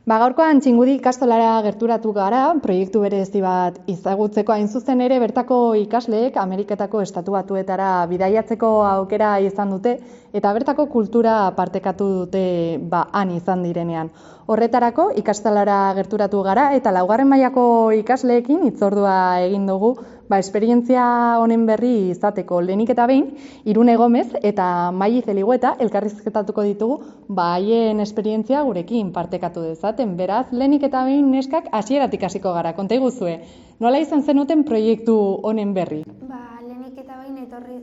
Gaurkoan Txingudi ikastolara gerturatu gara, proiektu berezi bat ezagutzeko hain zuzen ere bertako ikasleek Ameriketako Estatu Batuetara bidaiatzeko aukera izan dute eta bertako kultura partekatu dute han izan direnean. Horretarako ikastolara gerturatu gara eta 4. mailako ikasleekin hitzordua egin dugu esperientzia honen berri izateko. Lehenik eta behin, Irune Gomez eta Maili Zeligüeta elkarrizketatuko ditugu haien esperientzia gurekin partekatu dezaten. Beraz, lehenik eta behin neskak hasieratik hasiko gara. Konta iguzue, nola izan zenuten proiektu honen berri? Lehenik eta behin etorri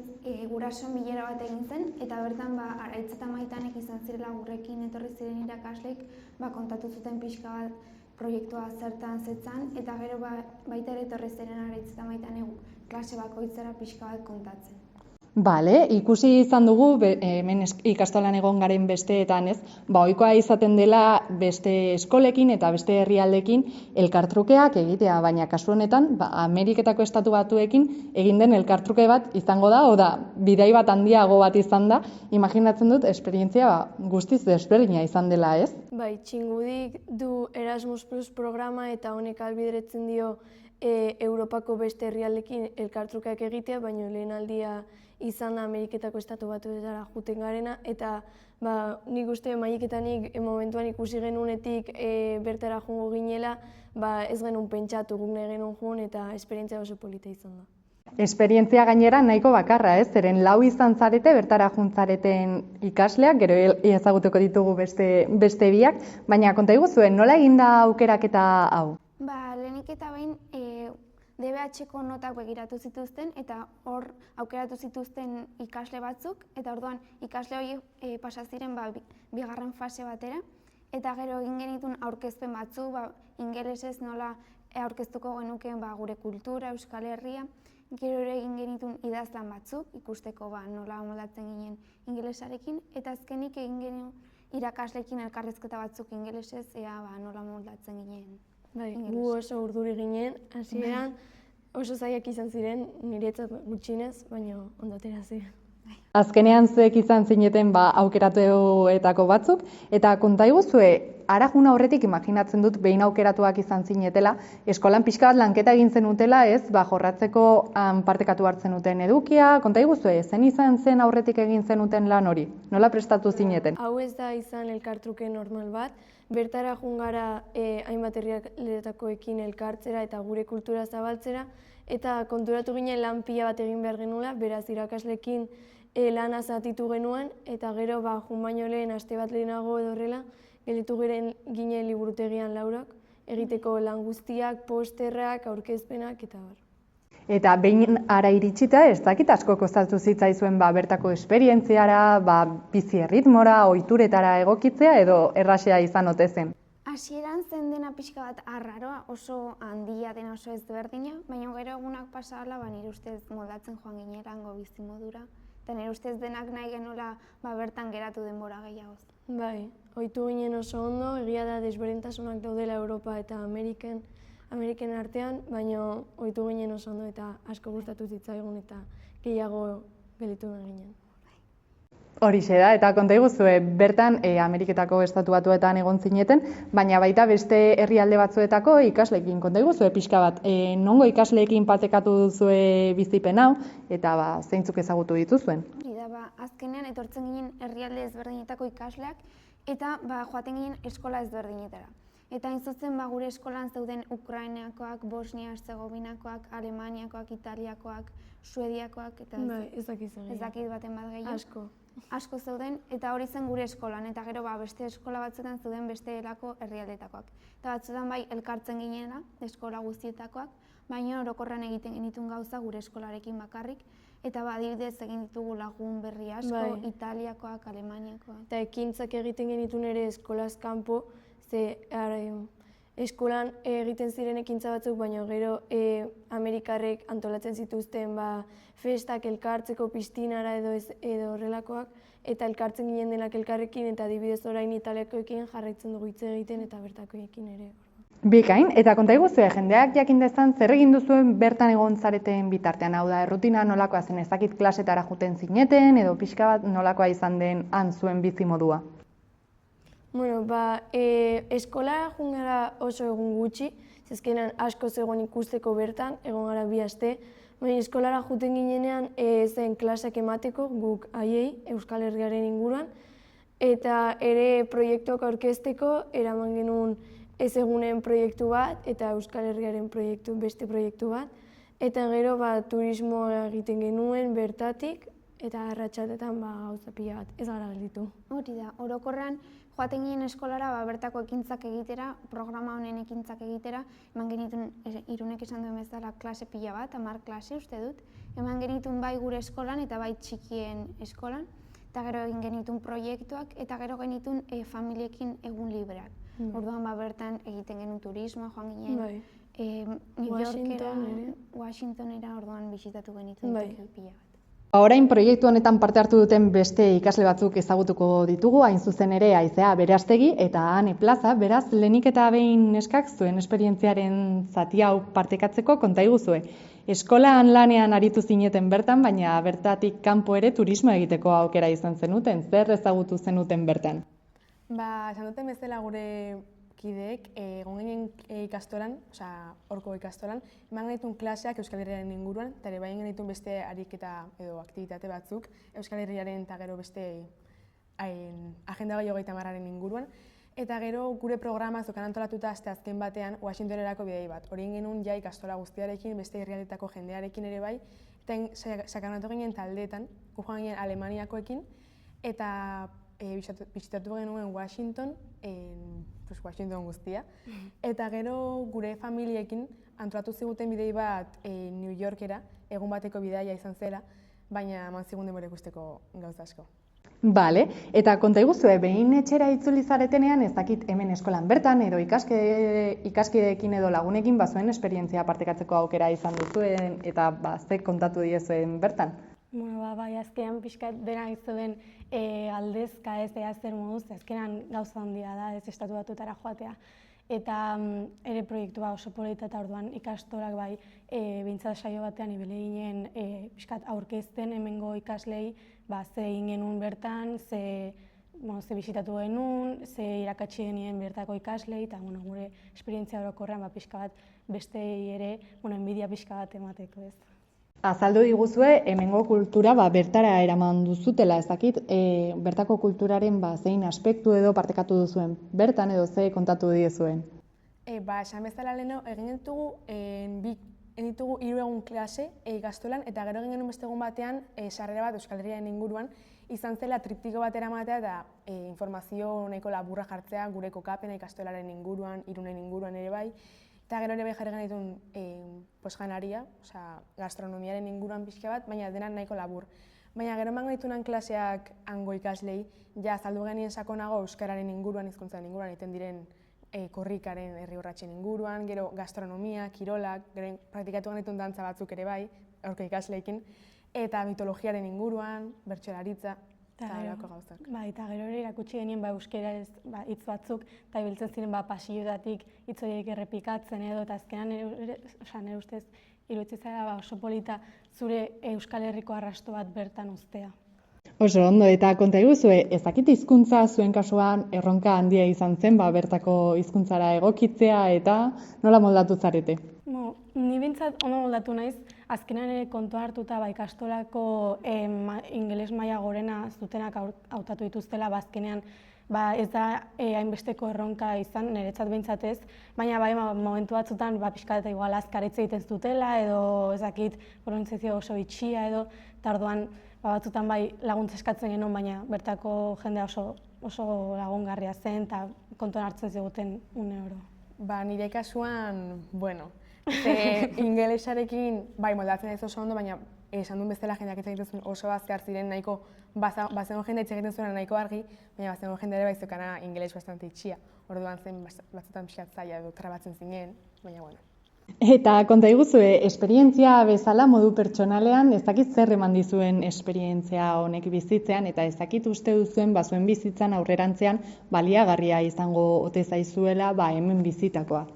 gurasoen bilera bat egin zen eta bertan Araitz eta Maitanek izan zirela gurekin etorri ziren irakasleek kontatu zuten pixka bat proiektua zertan zetzan eta gero baita ere etorri ziren Araitz eta Maitanek klase bakoitzera pixka bat kontatzen. Ikusi izan dugu, hemen ikastolan egon garen besteetan ohikoa izaten dela beste eskolekin eta beste herrialdekin elkartrukeak egitea, baina kasu honetan, Ameriketako Estatu Batuekin egin den elkartruke bat izango da, bidai bat handiago bat izan da, imaginatzen dut esperientzia guztiz desberdina izan dela, ez? Bai, Txingudik du Erasmus Plus programa eta honek ahalbideratzen dio Europako beste herrialdekin elkartrukeak egitea, baina lehen aldia izan da Ameriketako Estatu Batuetara joaten garena, eta nik uste Maileketanik momentuan ikusi genunetik bertara joango ginela, ez genuen pentsatu guk nahi genuen joan eta esperientzia oso polita izan da. Esperientzia gainera nahiko bakarra, zeren 4 izan zarete, bertara juntzareten ikasleak, gero ezagutuko ditugu beste biak, baina konta iguzuen, nola egin da aukeraketa hau? Lehenik eta behin DBH-ko notak begiratu zituzten eta hor aukeratu zituzten ikasle batzuk eta orduan ikasle horiek pasa ziren bigarren fase batera eta gero egin genituen aurkezpen batzuk ingelesez nola aurkeztuko genukeen gure kultura, Euskal Herria, gero ere egin genituen idazlan batzuk ikusteko nola moldatzen ginen ingelesarekin eta azkenik egin genuen irakasleekin elkarrizketa batzuk ingelesez nola moldatzen ginen. Gu oso urduri ginen, hasieran oso zailak izan ziren, niretzat gutxinez, baina ondo atera ziren. Azkenean zuek izan zineten aukeratuetako batzuk, eta konta iguzue, ara juna horretik imaginatzen dut behin aukeratuak izan zinetela, eskolan pixka bat lanketa egin zenutela, jorratzeko partekatu hartzen duten edukia, konta iguzue, zen izan zen aurretik egin zenuten lan hori, nola prestatu zineten? Hau ez da izan elkartruke normal bat, bertara joan gara hainbat herrialdeetakoekin elkartzera eta gure kultura zabaltzera, eta konturatu ginen lan pila bat egin behar genuela, beraz irakasleekin lana zatitu genuen, eta gero joan baino lehen aste bat lehenago edo horrela, gelditu ginen liburutegian Laurak, egiteko lan guztiak, posterrak, aurkezpenak eta bar. Eta behin ara iritsita, ez dakit asko kostatu zitzaizuen bertako esperientziara, bizi erritmora, ohituretara egokitzea edo erraxea izan ote zen? Hasieran zen dena pixka bat arraroa, oso handia dena oso ezberdina, baina gero egunak pasa hala nire ustez moldatzen joan ginerango bizimodura, eta nire ustez denak nahi genuela bertan geratu denbora gehiagoz. Bai, ohitu ginen oso ondo, egia da desberdintasunak daudela Europa eta Ameriken artean, baina ohitu ginen oso ondo eta asko gustatu zitzaigun eta gehiago gelditu ginen. Horixe da, eta konta iguzue, bertan Ameriketako Estatu Batuetan egon zineten, baina baita beste herrialde batzuetako ikasleekin. Konta iguzue pixka bat, nongo ikasleekin partekatu duzue bizipen hau, eta zeintzuk ezagutu dituzuen? Azkenean etortzen ginen herrialde ezberdinetako ikasleak, eta joaten ginen eskola ezberdinetara. Eta hain zuzen gure eskolan zeuden Ukrainakoak, Bosnia-Herzegovinakoak, Alemaniakoak, Italiakoak, Suediakoak, eta ez dakit baten bat gehiago. Asko zeuden, eta hori zen gure eskolan, eta gero beste eskola batzuetan zeuden beste elako herrialdetakoak. Eta batzuetan elkartzen ginela, eskola guztietakoak, baina orokorran egiten genituen gauza gure eskolarekin bakarrik, eta adibidez egin ditugu lagun berri asko, Italiakoak, Alemaniakoak. Eta ekintzak egiten genituen ere eskolaz kanpo, eskolan egiten ziren ekintza batzuk, baina gero Amerikarrek antolatzen zituzten festak elkartzeko pistinara edo horrelakoak, eta elkartzen ginen denak elkarrekin, eta adibidez orain Italiakoekin jarraitzen dugu hitz egiten eta bertakoekin ere. Bikain, eta konta iguzue, jendeak jakin dezan zer egin duzuen bertan egon zareten bitartean, hau da, errutina nolakoa zen, ez dakit klasetara joaten zineten, edo pixka bat nolakoa izan den han zuen bizimodua? Bueno, eskola joan gara oso egun gutxi, zezkenan asko zegoen ikusteko bertan, egon gara 2 aste, baina eskolara juten ginenean zen klaseak emateko guk haiei Euskal Herriaren inguruan, eta ere proiektuak aurkezteko eraman genuen ez egunen proiektu bat eta Euskal Herriaren beste proiektu bat, eta gero turismoa egiten genuen bertatik, eta arratsaldetan gauza pila bat, ez gara gelditu. Hori da, orokorrean joaten ginen eskolara bertako ekintzak egitera, programa honen ekintzak egitera, eman genituen, Irunek esan duen bezala, klase pila bat, 10 klase uste dut, eman genituen bai gure eskolan eta bai txikien eskolan, eta gero egin genituen proiektuak, eta gero genituen familiekin egun libreak. Orduan bertan egiten genuen turismoa, joan ginen, New Yorkera, Washingtonera, orduan bisitatu genituen toki pila bat. Orain proiektu honetan parte hartu duten beste ikasle batzuk ezagutuko ditugu, hain zuzen ere Aizea Berastegi eta Ane Plaza, beraz lehenik eta behin neskak zuen esperientziaren zati hau partekatzeko konta iguzue. Eskolan lanean aritu zineten bertan, baina bertatik kanpo ere turismo egiteko aukera izan zenuten, zer ezagutu zenuten bertan? Esan duten bezala gure kideek, egon ginen ikastolan, horko ikastolan, eman genituen klaseak Euskal Herriaren inguruan, eta ere bai genituen beste ariketa edo aktibitate batzuk Euskal Herriaren eta gero beste agenda gai 30 inguruan. Eta gero gure programa zokan antolatuta asteazken batean Washingtonerako bidei bat. Hori genuen ja ikastola guztiarekin, beste herrialdetako jendearekin ere bai, eta sakanatu ginen taldeetan, joan ginen Alemaniakoekin, eta bisitatu genuen Washington guztia, eta gero gure familiekin antolatu ziguten bidei bat New Yorkera, egun bateko bidaia izan zela, baina eman zigun denbora ikusteko gauza asko. Bale, eta konta iguzue, behin etxera itzuli zaretenean, ez dakit hemen eskolan bertan, edo ikaskideekin edo lagunekin bazuen esperientzia partekatzeko aukera izan duzuen, eta ze kontatu diezuen bertan? Bai, azkenan pixkat bera izuden aldezka ez zer moduz, azkenan gauza handia da, ez estatu batutara joatea. Eta ere proiektua oso polita eta orduan ikastorak bai behintzat saio batean ibili ginen pixkat aurkezten hemengo ikaslei ze egin genuen bertan, ze bisitatu genuen, ze irakatsi genien bertako ikaslei, eta gure esperientzia orokorrean pixka bat bestei ere enbidia pixka bat emateko ez. Azaldu diguzue, hemengo kultura bertara eraman duzutela, ez dakit, bertako kulturaren zein aspektu edo partekatu duzuen bertan edo ze kontatu diezuen? Esan bezala leheno, egin ditugu 3 egun klase ikastolan, eta gero egin genuen beste egun batean sarrera bat Euskal Herriaren inguruan, izan zela triptiko bat eramatea eta informazio nahiko laburra jartzea gure kokapena ikastolaren inguruan, Irunen inguruan ere bai, eta gero ere bai jarri genituen janaria, gastronomiaren inguruan pixka bat, baina denak nahiko labur. Baina gero eman genituen klaseak hango ikaslei, ja azaldu genien sakonago euskararen inguruan, hizkuntzaren inguruan, egiten diren korrikaren herri urratsen inguruan, gero gastronomia, kirolak, gero praktikatu genituen dantza batzuk ere bai, aurko ikasleekin, eta mitologiaren inguruan, bertsolaritza, eta horako gauzak. Eta gero ere irakutsi genien euskeraz hitz batzuk, eta ibiltzen ziren pasilloetatik hitz horiek errepikatzen edo, eta azkenan nire ustez iruditzen zara oso polita zure Euskal Herriko arrasto bat bertan uztea. Oso ondo, eta konta iguzue, ez dakit hizkuntza zuen kasuan erronka handia izan zen bertako hizkuntzara egokitzea eta nola moldatu zarete? Ni bintzat ondo moldatu naiz, azkenan ere kontua hartuta ikastolako ingeles maila gorena zutenak hautatu dituztela, azkenean ez da hainbesteko erronka izan, niretzat behintzat ez, baina momentu batzutan pixka eta igual azkaritze egiten zutela edo ez dakit pronuntziazio oso bitxia edo, eta orduan batzutan laguntza eskatzen genuen, baina bertako jendea oso lagungarria zen eta kontuan hartzen ziguten une oro. Nire kasuan, ingelesarekin moldatzen ez oso ondo, baina esan duen bezala jendeak hitz egiten zuen oso azkar ziren nahiko, bazengo jendea hitz egiten zuen nahiko argi, baina bazengo jendea ere baizokana ingeles bastante itxia. Orduan zen batzutan pixat zaila edo trabatzen zinen, baina bueno. Eta konta iguzue, esperientzia bezala modu pertsonalean, ez dakit zer eman dizuen esperientzia honek bizitzean, eta ez dakit uste duzuen zuen bizitzan aurrerantzean baliagarria izango ote zaizuela hemen bizitakoa.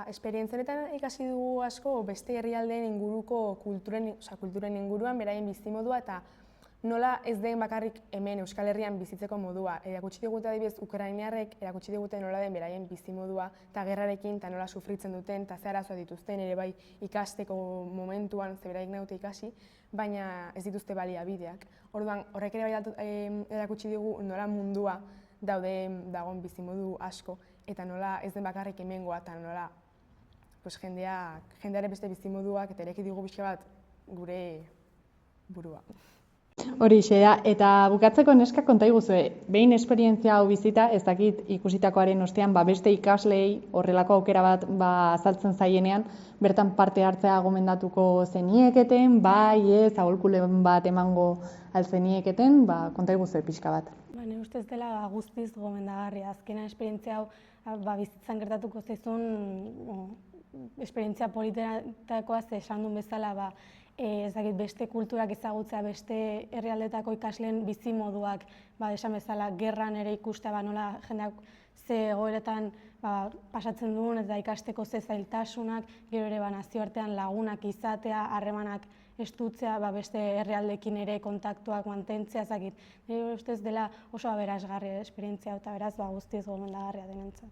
Esperientziaretan ikasi dugu asko beste herrialdeen inguruko kulturen inguruan, beraien bizimodua eta nola ez den bakarrik hemen Euskal Herrian bizitzeko modua. Erakutsi digute adibidez ukrainiarrek, erakutsi digute nola den beraien bizimodua eta gerrarekin eta nola sufritzen duten eta ze arazoak dituzten ere bai ikasteko momentuan, ze beraik naute ikasi, baina ez dituzte baliabideak. Orduan, horrek ere bai erakutsi digu nola mundua dagoen bizimodu asko eta nola ez den bakarrik hemengoa eta nola jendearen beste bizimoduak eta ereki digu pixka bat gure burua. Horixe da, eta bukatzeko neska konta iguzue, behin esperientzia hau bizita, ez dakit ikusitakoaren ostean, beste ikaslei horrelako aukera bat azaltzen zaienean, bertan parte hartzea gomendatuko zenieketen, bai ez, aholkulen bat emango altzenieketen, konta iguzue pixka bat. Nire ustez dela guztiz gomendagarria. Azkenean esperientzia hau bizitzan gertatuko zaizun esperientzia politetakoa esan duen bezala ez dakit beste kulturak ezagutzea, beste herrialdetako ikasleen bizimoduak, esan bezala gerran ere ikustea nola jendeak ze egoeretan pasatzen duen eta ikasteko ze zailtasunak, gero ere nazioartean lagunak izatea, harremanak estutzea, beste herrialdekin ere kontaktuak mantentzea, ezakit. Nire ustez dela oso aberasgarria esperientzia eta beraz guztiz gomendagarria denentzat.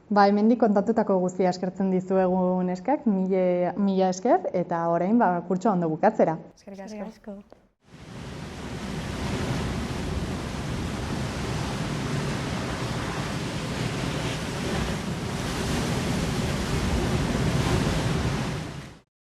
Hemendik kontatutako guztia eskertzen dizuegu neskak, mila esker, eta orain kurtsoa ondo bukatzera. Eskerrik asko.